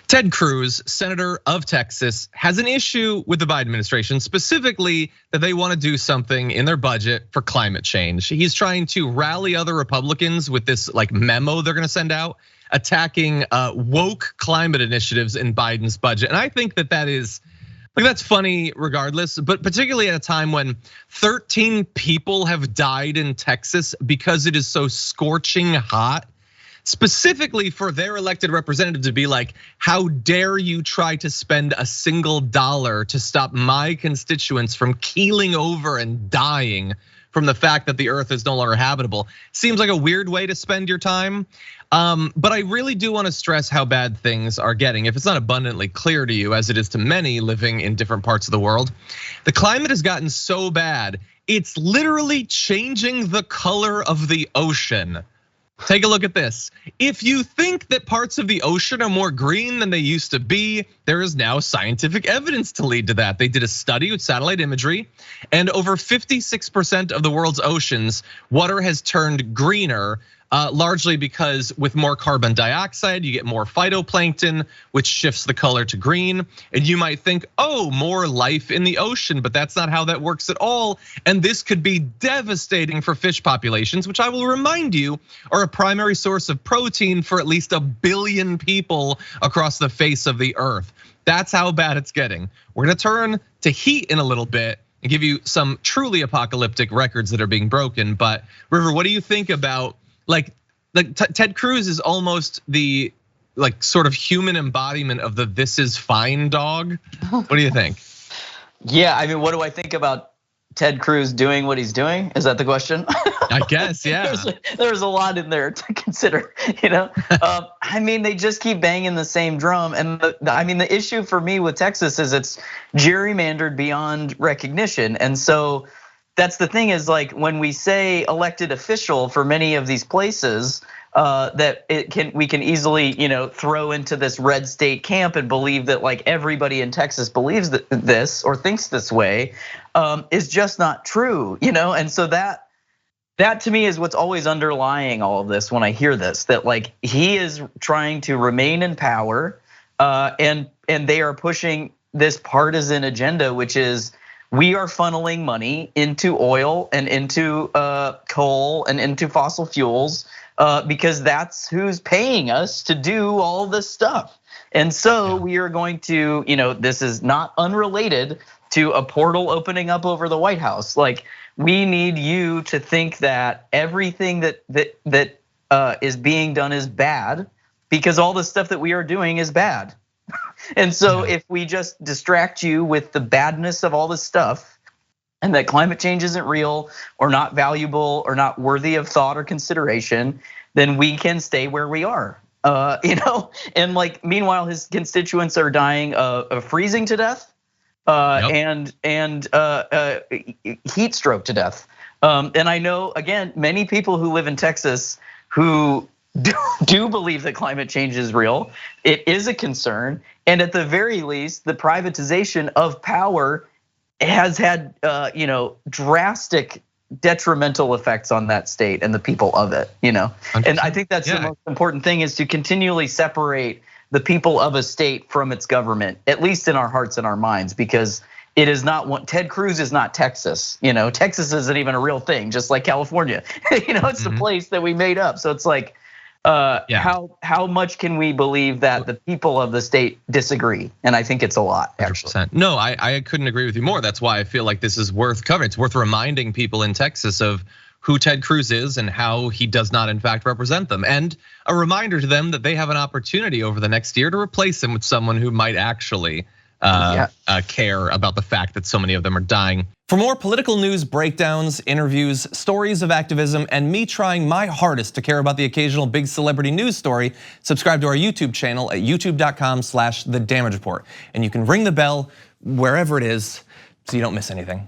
Ted Cruz, Senator of Texas, has an issue with the Biden administration, specifically that they want to do something in their budget for climate change. He's trying to rally other Republicans with this memo they're gonna send out, attacking woke climate initiatives in Biden's budget. And I think that is, that's funny regardless, but particularly at a time when 13 people have died in Texas because it is so scorching hot. Specifically for their elected representative to be like, how dare you try to spend a single dollar to stop my constituents from keeling over and dying from the fact that the earth is no longer habitable. Seems like a weird way to spend your time. But I really do want to stress how bad things are getting. If it's not abundantly clear to you, as it is to many living in different parts of the world, the climate has gotten so bad, it's literally changing the color of the ocean. Take a look at this. If you think that parts of the ocean are more green than they used to be, there is now scientific evidence to lead to that. They did a study with satellite imagery, and over 56% of the world's oceans, water has turned greener. Largely because with more carbon dioxide, you get more phytoplankton, which shifts the color to green. And you might think, oh, more life in the ocean, but that's not how that works at all. And this could be devastating for fish populations, which I will remind you are a primary source of protein for at least 1 billion people across the face of the earth. That's how bad it's getting. We're gonna turn to heat in a little bit and give you some truly apocalyptic records that are being broken. But River, what do you think about Ted Cruz is almost the sort of human embodiment of the "this is fine" dog. What do you think? Yeah, I mean, what do I think about Ted Cruz doing what he's doing? Is that the question? I guess, yeah. There's a lot in there to consider, you know. I mean, they just keep banging the same drum, and the issue for me with Texas is it's gerrymandered beyond recognition, and so. That's the thing is when we say elected official for many of these places, that we can easily throw into this red state camp and believe that everybody in Texas believes this or thinks this way, is just not true, and so that to me is what's always underlying all of this when I hear this, that he is trying to remain in power, and they are pushing this partisan agenda, which is. We are funneling money into oil and into coal and into fossil fuels because that's who's paying us to do all this stuff. And so we are going to, this is not unrelated to a portal opening up over the White House. We need you to think that everything that is being done is bad because all the stuff that we are doing is bad. And so if we just distract you with the badness of all this stuff and that climate change isn't real or not valuable or not worthy of thought or consideration, then we can stay where we are. And meanwhile his constituents are dying of freezing to death and heat stroke to death. And I know again many people who live in Texas who do believe that climate change is real. It is a concern, and at the very least, the privatization of power has had drastic detrimental effects on that state and the people of it. And I think that's the most important thing is to continually separate the people of a state from its government, at least in our hearts and our minds, because it is not one. Ted Cruz is not Texas. Texas isn't even a real thing, just like California. It's the place that we made up. So it's how much can we believe that the people of the state disagree? And I think it's a lot, actually. 100%. No, I couldn't agree with you more. That's why I feel like this is worth covering. It's worth reminding people in Texas of who Ted Cruz is and how he does not in fact represent them. And a reminder to them that they have an opportunity over the next year to replace him with someone who might actually care about the fact that so many of them are dying. For more political news breakdowns, interviews, stories of activism, and me trying my hardest to care about the occasional big celebrity news story, subscribe to our YouTube channel at youtube.com/The Damage Report. And you can ring the bell wherever it is so you don't miss anything.